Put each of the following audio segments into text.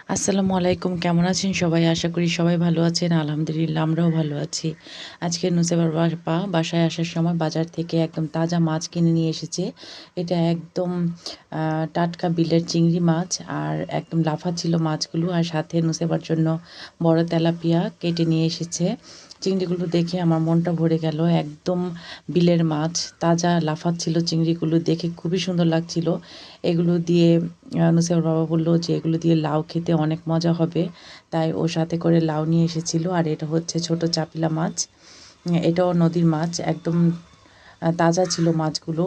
আসসালামু আলাইকুম, কেমন আছেন সবাই? আশা করি সবাই ভালো আছেন। আলহামদুলিল্লাহ আমরাও ভালো আছি। আজকে নুসেবার বাসায় আসার সময় বাজার থেকে একদম তাজা মাছ কিনে নিয়ে এসেছে। এটা একদম টাটকা বিলের চিংড়ি মাছ, আর একদম লাফাচ্ছিল মাছগুলো, আর সাথে নুসেবার জন্য বড় তেলাপিয়া কেটে নিয়ে এসেছে। চিংড়িগুলো দেখে আমার মনটা ভরে গেল। একদম বিলের মাছ, তাজা লাফাচ্ছিল চিংড়িগুলো, দেখে খুবই সুন্দর লাগছিল। এগুলো দিয়ে নুসেবার বাবা বলল যে এগুলো দিয়ে লাউ খেতে অনেক মজা হবে, তাই ও সাথে করে লাউ নিয়ে এসেছিল। আর এটা হচ্ছে ছোট চাপিলা মাছ। এটাও নদীর মাছ, একদম তাজা ছিল মাছগুলো।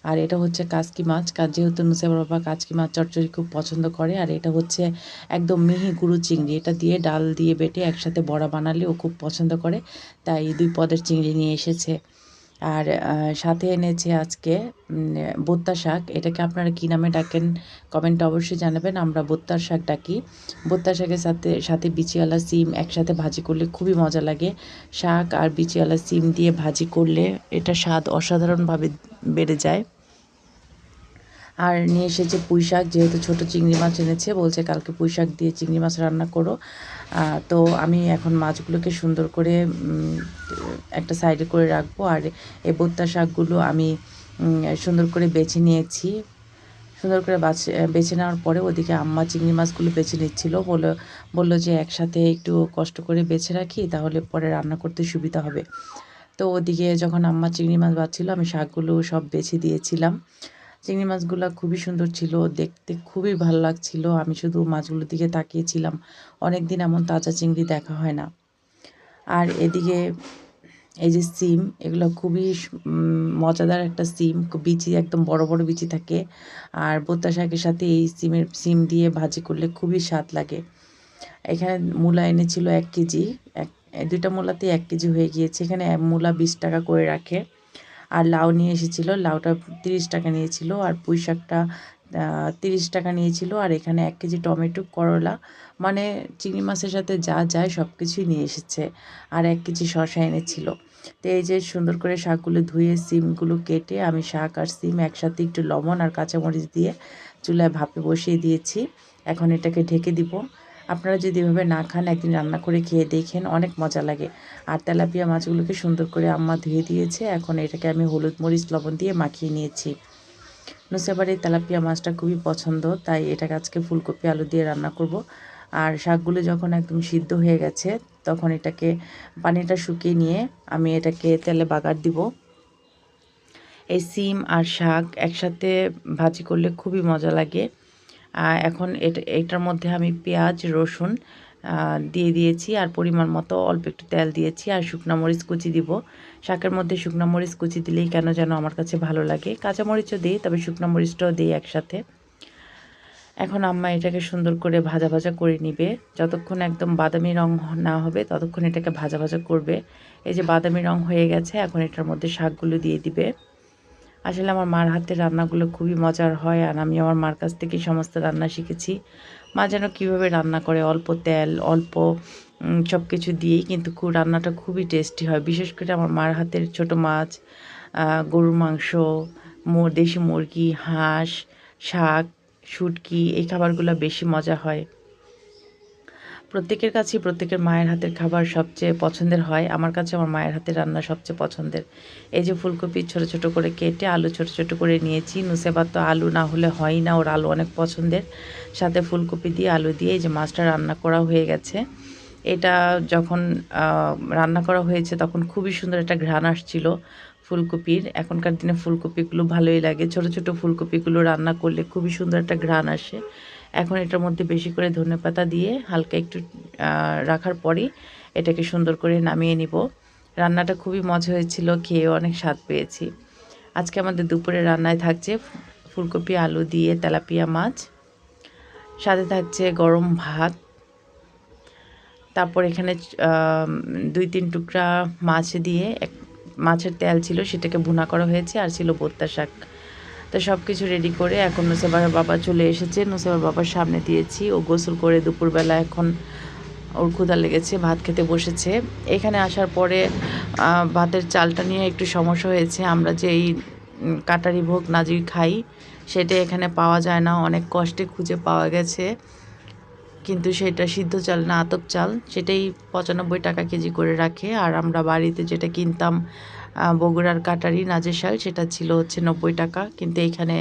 আর এটা হচ্ছে কাচকি মাছ, যেহেতু নুসেবার বাবা কাচকি মাছ চচ্চড়ি খুব পছন্দ করে। আর এটা হচ্ছে একদম মিহি গুঁড়ো চিংড়ি, এটা দিয়ে ডাল দিয়ে বেটে একসাথে বড়া বানালে ও খুব পছন্দ করে, তাই 2 পদের চিংড়ি নিয়ে এসেছে। আর সাথে এনেছে আজকে বোত্তা শাক। এটাকে আপনারা কী নামে ডাকেন কমেন্টে অবশ্যই জানাবেন। আমরা বোত্তার শাক ডাকি। বোত্তা শাকের সাথে সাথে বিচিওয়ালা সিম একসাথে ভাজি করলে খুবই মজা লাগে। শাক আর বিচিওয়ালা সিম দিয়ে ভাজি করলে এটা স্বাদ অসাধারণভাবে বেড়ে যায়। আর নিয়ে এসেছে পুঁই শাক, যেহেতু ছোটো চিংড়ি মাছ এনেছে, বলছে কালকে পুঁই শাক দিয়ে চিংড়ি মাছ রান্না করো। তো আমি এখন মাছগুলোকে সুন্দর করে একটা সাইডে করে রাখবো। আর এই বোত্তা শাকগুলো আমি সুন্দর করে বেছে নিয়েছি। সুন্দর করে বেছে নেওয়ার পরে ওদিকে আম্মা চিংড়ি মাছগুলো বেছে নিচ্ছিল। বললো যে একসাথে একটু কষ্ট করে বেছে রাখি, তাহলে পরে রান্না করতে সুবিধা হবে। তো ওদিকে যখন আম্মা চিংড়ি মাছ বাছছিল, আমি শাকগুলো সব বেছে দিয়েছিলাম। চিংড়ি মাছগুলো খুবই সুন্দর ছিল, দেখতে খুবই ভালো লাগছিল। আমি শুধু মাছগুলোর দিকে তাকিয়েছিলাম। অনেক দিন এমন তাজা চিংড়ি দেখা হয় না। আর এদিকে এই যে সিম, এগুলো খুবই মজাদার একটা সিম, বিচি একদম বড় বড় বিচি থাকে। আর বোত্তা শাকের সাথে এই সিম দিয়ে ভাজি করলে খুবই স্বাদ লাগে। এখানে মূলা এনেছিল 1 কেজি, 2টা মূলাতেই 1 কেজি হয়ে গিয়েছে। এখানে মূলা 20 টাকা করে রাখে। আর লাউ নিয়ে এসেছিল, লাউটা 30 টাকা নিয়েছিল। আর পুঁই শাকটা 30 টাকা নিয়েছিল। আর এখানে 1 কেজি টমেটো, করলা, মানে চিংড়ি মাছের সাথে যা যায় সব কিছুই নিয়ে এসেছে। আর 1 কেজি শসা এনেছিল। তো এই যে সুন্দর করে শাকগুলো ধুয়ে সিমগুলো কেটে আমি শাক আর সিম একসাথে একটু লবণ আর কাঁচামরিচ দিয়ে চুলায় ভাপে বসিয়ে দিয়েছি। এখন এটাকে ঢেকে দিব। আপনারা যদি এভাবে না খান, একদিন রান্না করে খেয়ে দেখেন, অনেক মজা লাগে। আর তেলাপিয়া মাছগুলোকে সুন্দর করে আম্মা ধুয়ে দিয়েছে। এখন এটাকে আমি হলুদ মরিচ লবণ দিয়ে মাখিয়ে নিয়েছি। নুসেবার এই তেলাপিয়া মাছটা খুবই পছন্দ, তাই এটাকে আজকে ফুলকপি আলু দিয়ে রান্না করব। আর শাকগুলো যখন একদম সিদ্ধ হয়ে গেছে, তখন এটাকে পানিটা শুকিয়ে নিয়ে আমি এটাকে তেলে বাগার দিব। এই সিম আর শাক একসাথে ভাজি করলে খুবই মজা লাগে। এখন এটার মধ্যে আমি পেঁয়াজ, রসুন দিয়ে দিয়েছি, আর পরিমাণ মতো অল্প একটু তেল দিয়েছি, আর শুকনো মরিচ কুচি দিব। শাকের মধ্যে শুকনো মরিচ কুচি দিলেই কেন যেন আমার কাছে ভালো লাগে। কাঁচামরিচও দিই, তবে শুকনো মরিচটাও দিই একসাথে। এখন আম্মা এটাকে সুন্দর করে ভাজা ভাজা করে নিবে। যতক্ষণ একদম বাদামি রং না হবে ততক্ষণ এটাকে ভাজা ভাজা করবে। এই যে বাদামি রং হয়ে গেছে, এখন এটার মধ্যে শাকগুলো দিয়ে দিবে। আসলে আমার মার হাতের রান্নাগুলো খুবই মজার হয়, আর আমি আমার মার কাছ থেকেই সমস্ত রান্না শিখেছি। মা যেন কীভাবে রান্না করে, অল্প তেল, অল্প সব কিছু দিয়েই কিন্তু রান্নাটা খুবই টেস্টি হয়। বিশেষ করে আমার মার হাতের ছোটো মাছ, গরুর মাংস, দেশি মুরগি, হাঁস, শাক, শুটকি, এই খাবারগুলো বেশি মজা হয়। প্রত্যেকের কাছেই প্রত্যেকের মায়ের হাতের খাবার সবচেয়ে পছন্দের হয়। আমার কাছে আমার মায়ের হাতের রান্না সবচেয়ে পছন্দের। এই যে ফুলকপি ছোট ছোট করে কেটে আলু ছোট ছোট করে নিয়েছি। নুসেবার তো আলু না হলে হয়ই না, ওর আলু অনেক পছন্দের। সাথে ফুলকপি দিয়ে আলু দিয়ে এই যে মাছটা রান্না করা হয়ে গেছে। এটা যখন রান্না করা হয়েছে তখন খুবই সুন্দর একটা ঘ্রাণ আসছিল ফুলকপির। এখনকার দিনে ফুলকপিগুলো ভালোই লাগে। ছোট ছোট ফুলকপিগুলো রান্না করলে খুবই সুন্দর একটা ঘ্রাণ আসে। এখন এটার মধ্যে বেশি করে ধনেপাতা দিয়ে হালকা একটু রাখার পরেই এটাকে সুন্দর করে নামিয়ে নিব। রান্নাটা খুবই মজা হয়েছিল, খেয়েও অনেক স্বাদ পেয়েছি। আজকে আমাদের দুপুরে রান্নায় থাকছে ফুলকপি আলু দিয়ে তেলাপিয়া মাছ, সাথে থাকছে গরম ভাত, তারপর এখানে 2-3 টুকরা মাছ দিয়ে মাছের তেল ছিল, সেটাকে ভুনা করা হয়েছে, আর ছিল বোত্তা শাক। তো সব কিছু রেডি করে এখন নুসেবার বাবা চলে এসেছে। নুসেবার বাবার সামনে দিয়েছি, ও গোসল করে দুপুরবেলা এখন ওর ক্ষুধা লেগেছে, ভাত খেতে বসেছে। এখানে আসার পরে ভাতের চালটা নিয়ে একটু সমস্যা হয়েছে। আমরা যে এই কাটারি ভোগ নাজির খাই, সেটা এখানে পাওয়া যায় না, অনেক কষ্টে খুঁজে পাওয়া গেছে। কিন্তু সেটা সিদ্ধ চাল না, আতপ চাল, সেটাই 95 টাকা কেজি করে রাখে। আর আমরা বাড়িতে যেটা কিনতাম বগুড়ার কাটারি নাজের শাল, সেটা ছিল হচ্ছে 90 টাকা, কিন্তু এইখানে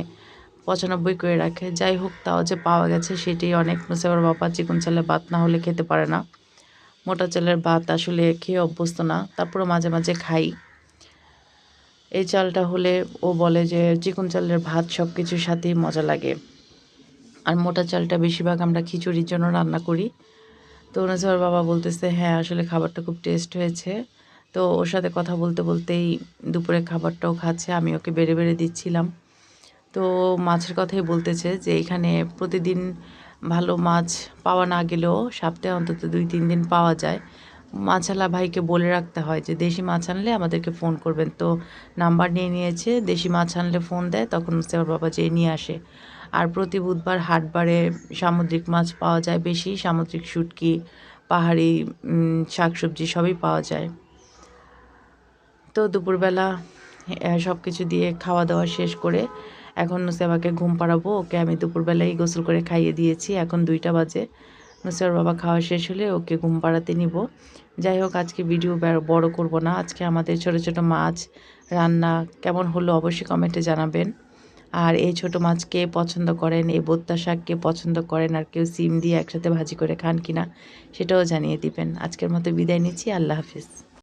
95 করে রাখে। যাই হোক, তাও যে পাওয়া গেছে সেটাই অনেক। নুসেবার বাবা চিকন চালের ভাত না হলে খেতে পারে না, মোটা চালের ভাত আসলে খেয়ে অভ্যস্ত না, তারপরে মাঝে মাঝে খাই। এই চালটা হলে ও বলে যে চিকন চালের ভাত সব কিছুর সাথেই মজা লাগে। আর মোটা চালটা বেশিরভাগ আমরা খিচুড়ির জন্য রান্না করি। তো নুসেবার বাবা বলতেছে হ্যাঁ আসলে খাবারটা খুব টেস্ট হয়েছে। তো ওর সাথে কথা বলতে বলতেই দুপুরে খাবারটাও খাচ্ছে, আমি ওকে বেড়ে বেড়ে দিচ্ছিলাম। তো মাছের কথাই বলতেছে যে এখানে প্রতিদিন ভালো মাছ পাওয়া না গেলেও সপ্তাহে অন্তত 2-3 দিন পাওয়া যায়। মাছওয়ালা ভাইকে বলে রাখতে হয় যে দেশি মাছ আনলে আমাদেরকে ফোন করবেন। তো নাম্বার নিয়ে নিয়েছে, দেশি মাছ আনলে ফোন দেয়, তখন ওর বাবা যেয়ে নিয়ে আসে। আর প্রতি বুধবার হাটবারে সামুদ্রিক মাছ পাওয়া যায় বেশি, সামুদ্রিক শুটকি, পাহাড়ি শাকসবজি সবই পাওয়া যায়। তো দুপুরবেলা সব কিছু দিয়ে খাওয়া দাওয়া শেষ করে এখন নুসেবাকে ঘুম পাড়াবো। ওকে আমি দুপুরবেলায় গোসল করে খাইয়ে দিয়েছি, এখন 2টা বাজে। নুসেবার বাবা খাওয়া শেষ হলে ওকে ঘুম পাড়াতে নিব। যাই হোক, আজকে ভিডিও বড় করব না। আজকে আমাদের ছোট ছোট মাছ রান্না কেমন হলো অবশ্যই কমেন্টে জানাবেন। আর এই ছোট মাছ কে পছন্দ করেন, এই বোত্তা শাক কে পছন্দ করেন, আর কেউ সিম দিয়ে একসাথে ভাজি করে খান কিনা সেটাও জানিয়ে দিবেন। আজকের মতো বিদায় নিচ্ছি, আল্লাহ হাফিজ।